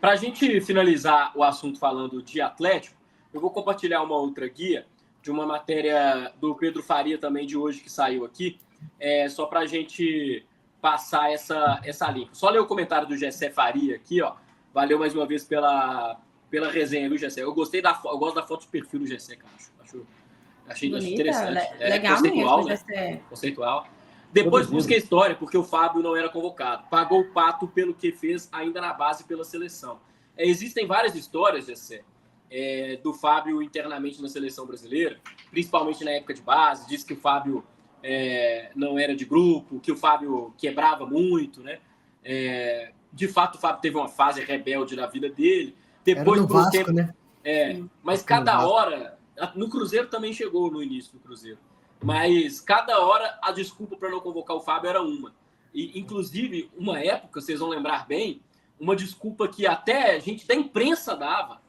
Para a gente finalizar o assunto falando de Atlético, eu vou compartilhar uma outra guia de uma matéria do Pedro Faria também de hoje que saiu aqui, só para a gente passar essa linha. Só ler o comentário do Gessé Faria aqui, ó. Valeu mais uma vez pela resenha, viu, Gessé? Eu gosto da foto de perfil do Gessé, cara. Achei interessante. Legal conceitual, mesmo, né? Gessé. Conceitual. Depois busquei a história, porque o Fábio não era convocado. Pagou o pato pelo que fez ainda na base pela seleção. Existem várias histórias, Gessé, do Fábio internamente na seleção brasileira, principalmente na época de base. Diz que o Fábio não era de grupo, que o Fábio quebrava muito, né? De fato, o Fábio teve uma fase rebelde na vida dele. Depois, era no Vasco, tempo, né? Mas cada hora... No Cruzeiro também chegou no início do Cruzeiro. Mas cada hora a desculpa para não convocar o Fábio era uma. E, inclusive, uma época, vocês vão lembrar bem, uma desculpa que até gente da imprensa dava,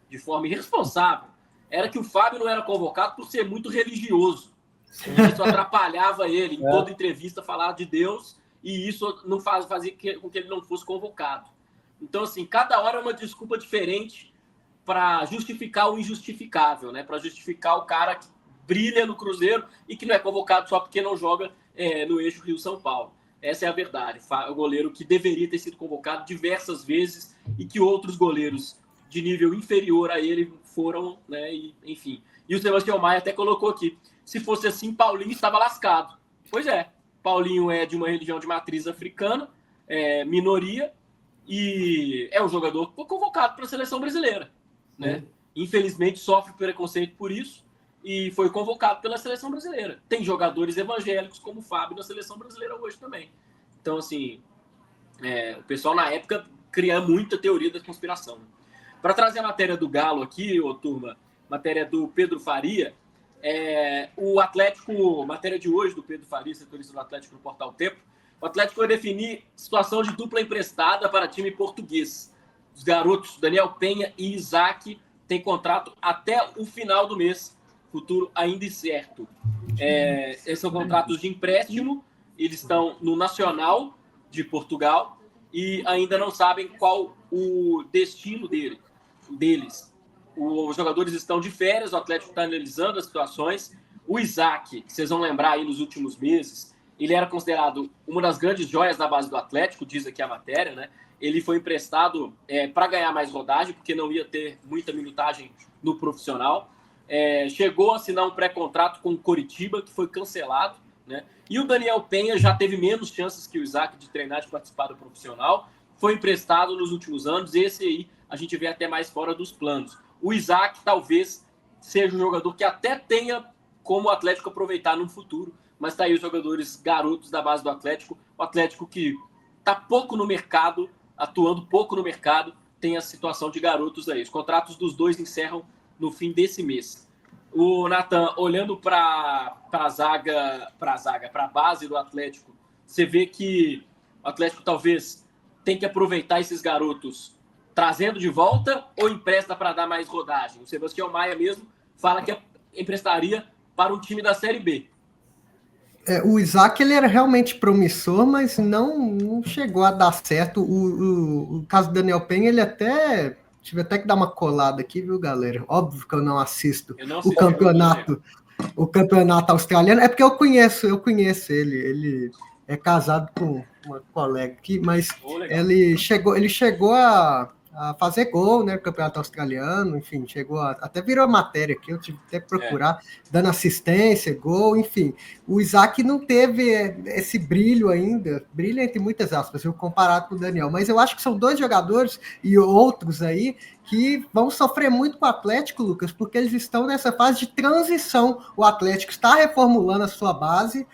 de forma irresponsável, era que o Fábio não era convocado por ser muito religioso. Isso atrapalhava ele. Em toda entrevista falar de Deus, e isso não fazia com que ele não fosse convocado. Então, assim, cada hora é uma desculpa diferente para justificar o injustificável, né? Para justificar o cara que brilha no Cruzeiro e que não é convocado só porque não joga no eixo Rio-São Paulo. Essa é a verdade. O goleiro que deveria ter sido convocado diversas vezes e que outros goleiros de nível inferior a ele foram, né? E, enfim. E o Sebastião Maia até colocou aqui, se fosse assim, Paulinho estava lascado. Pois é, Paulinho é de uma religião de matriz africana, minoria, e é um jogador convocado para a seleção brasileira, né? Infelizmente sofre preconceito por isso e foi convocado pela seleção brasileira. Tem jogadores evangélicos como o Fábio na seleção brasileira hoje também. Então, assim, o pessoal na época cria muita teoria da conspiração. Para trazer a matéria do Galo aqui, turma, matéria do Pedro Faria, o Atlético, matéria de hoje do Pedro Faria, setorista do Atlético no Portal Tempo, o Atlético vai definir situação de dupla emprestada para time português. Os garotos Daniel Penha e Isaac têm contrato até o final do mês, futuro ainda incerto. Esses são contratos de empréstimo, eles estão no Nacional de Portugal e ainda não sabem qual o destino deles. Os jogadores estão de férias, o Atlético está analisando as situações. O Isaac, que vocês vão lembrar aí nos últimos meses, ele era considerado uma das grandes joias da base do Atlético, diz aqui a matéria, né? Ele foi emprestado para ganhar mais rodagem, porque não ia ter muita minutagem no profissional. Chegou a assinar um pré-contrato com o Coritiba, que foi cancelado, né? E o Daniel Penha já teve menos chances que o Isaac de treinar, de participar do profissional. Foi emprestado nos últimos anos, esse aí a gente vê até mais fora dos planos. O Isaac talvez seja um jogador que até tenha como o Atlético aproveitar no futuro, mas tá aí os jogadores garotos da base do Atlético, o Atlético que tá pouco no mercado, atuando pouco no mercado, tem a situação de garotos aí. Os contratos dos dois encerram no fim desse mês. O Nathan, olhando para a base do Atlético, você vê que o Atlético talvez tem que aproveitar esses garotos trazendo de volta ou empresta para dar mais rodagem? O Sebastião Maia mesmo fala que emprestaria para um time da Série B. O Isaac ele era realmente promissor, mas não chegou a dar certo. O caso do Daniel Penha, ele até... Tive até que dar uma colada aqui, viu, galera? Óbvio que eu não assisto o campeonato australiano. É porque eu conheço ele. Ele é casado com uma colega aqui, mas ele chegou a fazer gol, né, no campeonato australiano, enfim, até virou matéria aqui, eu tive até que procurar, dando assistência, gol, enfim. O Isaac não teve esse brilho ainda, brilho entre muitas aspas, comparado com o Daniel, mas eu acho que são dois jogadores e outros aí que vão sofrer muito com o Atlético, Lucas, porque eles estão nessa fase de transição. O Atlético está reformulando a sua base.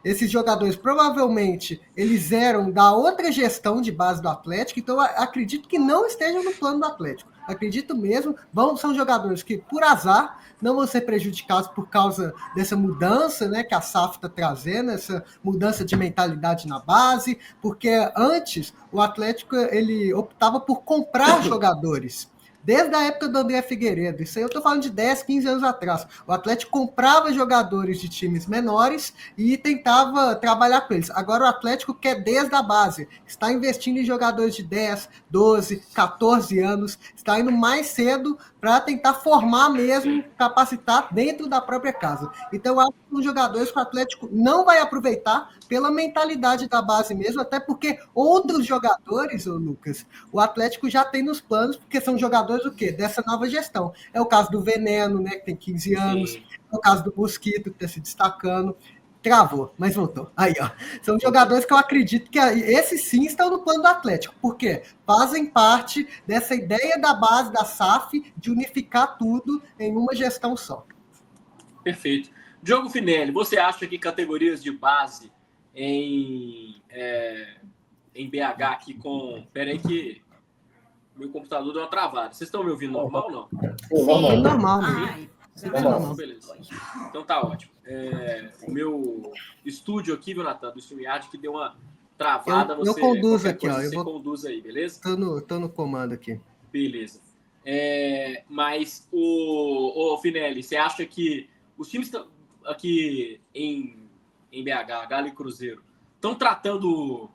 Esses jogadores, provavelmente, eles eram da outra gestão de base do Atlético, então acredito que não estejam no plano do Atlético. Acredito mesmo, são jogadores que, por azar, não vão ser prejudicados por causa dessa mudança, né, que a SAF está trazendo, essa mudança de mentalidade na base, porque antes o Atlético ele optava por comprar jogadores desde a época do André Figueiredo. Isso aí eu tô falando de 10, 15 anos atrás. O Atlético comprava jogadores de times menores e tentava trabalhar com eles. Agora o Atlético quer desde a base, está investindo em jogadores de 10, 12, 14 anos, está indo mais cedo para tentar formar mesmo, capacitar dentro da própria casa. Então, eu acho que os jogadores que o Atlético não vai aproveitar pela mentalidade da base mesmo, até porque outros jogadores, ô Lucas, o Atlético já tem nos planos, porque são jogadores o quê? Dessa nova gestão. É o caso do Veneno, né, que tem 15 anos, é o caso do Mosquito, que está se destacando. Travou, mas voltou. Aí, ó. São jogadores que eu acredito que esses sim estão no plano do Atlético, porque fazem parte dessa ideia da base da SAF de unificar tudo em uma gestão só. Perfeito. Diogo Finelli, você acha que categorias de base em BH aqui com... Peraí que meu computador deu uma travada. Vocês estão me ouvindo normal ou não? Sim, normal. Não, beleza. Então tá ótimo. O meu estúdio aqui, viu, Natan, do StreamYard, que deu uma travada. Eu conduzo aqui, ó. Você conduz aí, beleza? Tô no comando aqui. Beleza. Mas, o Finelli, você acha que os times aqui em BH, Galo e Cruzeiro, estão tratando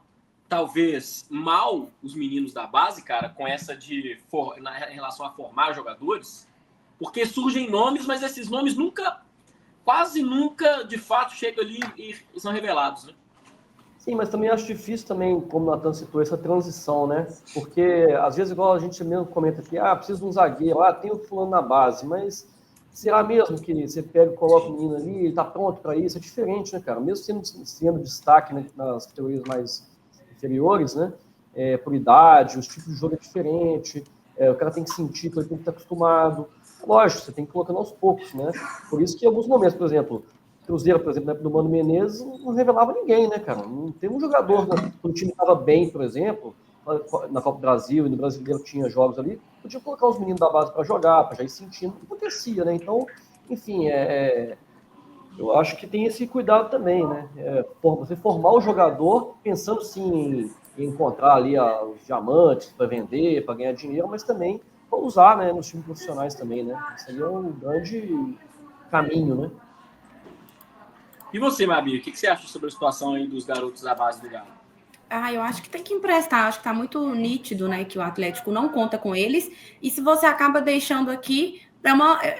talvez mal os meninos da base, cara, com essa em relação a formar jogadores? Porque surgem nomes, mas esses nomes quase nunca, de fato, chegam ali e são revelados, né? Sim, mas também acho difícil também, como o Natan citou, essa transição, né? Porque, às vezes, igual a gente mesmo comenta aqui, precisa de um zagueiro, tem o fulano na base, mas será mesmo que você pega e coloca o menino ali, ele tá pronto para isso? É diferente, né, cara? Mesmo sendo destaque, né, nas categorias mais inferiores, né? Por idade, os tipos de jogo é diferente, o cara tem que sentir, ele tem que estar acostumado. Lógico, você tem que colocar aos poucos, né? Por isso que em alguns momentos, por exemplo, Cruzeiro, por exemplo, do Mano Menezes, não revelava ninguém, né, cara? Não tem um jogador, quando o time estava bem, por exemplo, na Copa do Brasil e no Brasileiro tinha jogos ali, podia colocar os meninos da base para jogar, para já ir sentindo o que acontecia, né? Então, enfim, eu acho que tem esse cuidado também, né? Você formar o jogador pensando, sim, em encontrar ali os diamantes para vender, para ganhar dinheiro, mas também para usar, né, nos times profissionais também, né? Isso aí é um grande caminho, né? E você, Mabi, o que você acha sobre a situação aí dos garotos da base do Galo? Eu acho que tem que emprestar, acho que tá muito nítido, né, que o Atlético não conta com eles, e se você acaba deixando aqui,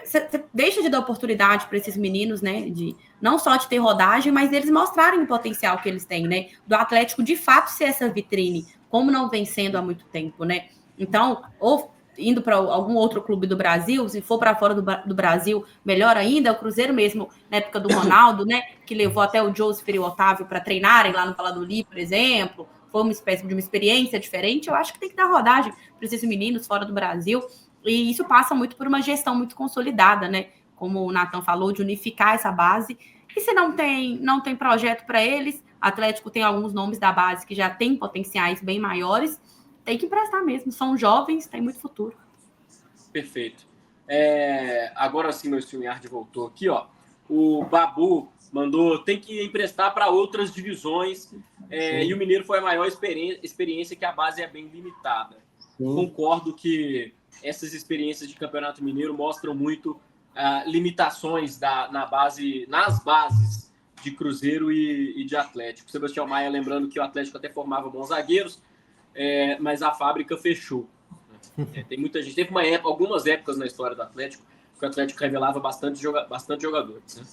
você deixa de dar oportunidade para esses meninos, né, de não só de ter rodagem, mas deles mostrarem o potencial que eles têm, né, do Atlético de fato ser essa vitrine, como não vem sendo há muito tempo, né, então, ou indo para algum outro clube do Brasil, se for para fora do Brasil, melhor ainda, o Cruzeiro mesmo, na época do Ronaldo, né, que levou até o Joseph e o Otávio para treinarem lá no Valladolid, por exemplo, foi uma espécie de uma experiência diferente, eu acho que tem que dar rodagem para esses meninos fora do Brasil, e isso passa muito por uma gestão muito consolidada, né, como o Natan falou, de unificar essa base, e se não tem projeto para eles, Atlético tem alguns nomes da base que já tem potenciais bem maiores, tem que emprestar mesmo. São jovens, tem muito futuro. Perfeito. Agora sim, meu StreamYard voltou aqui, ó. O Babu mandou, tem que emprestar para outras divisões. E o Mineiro foi a maior experiência que a base é bem limitada. Concordo que essas experiências de Campeonato Mineiro mostram muito limitações nas bases de Cruzeiro e de Atlético. Sebastião Maia lembrando que o Atlético até formava bons zagueiros, mas a fábrica fechou. Tem muita gente. Teve algumas épocas na história do Atlético que o Atlético revelava bastante jogadores, né?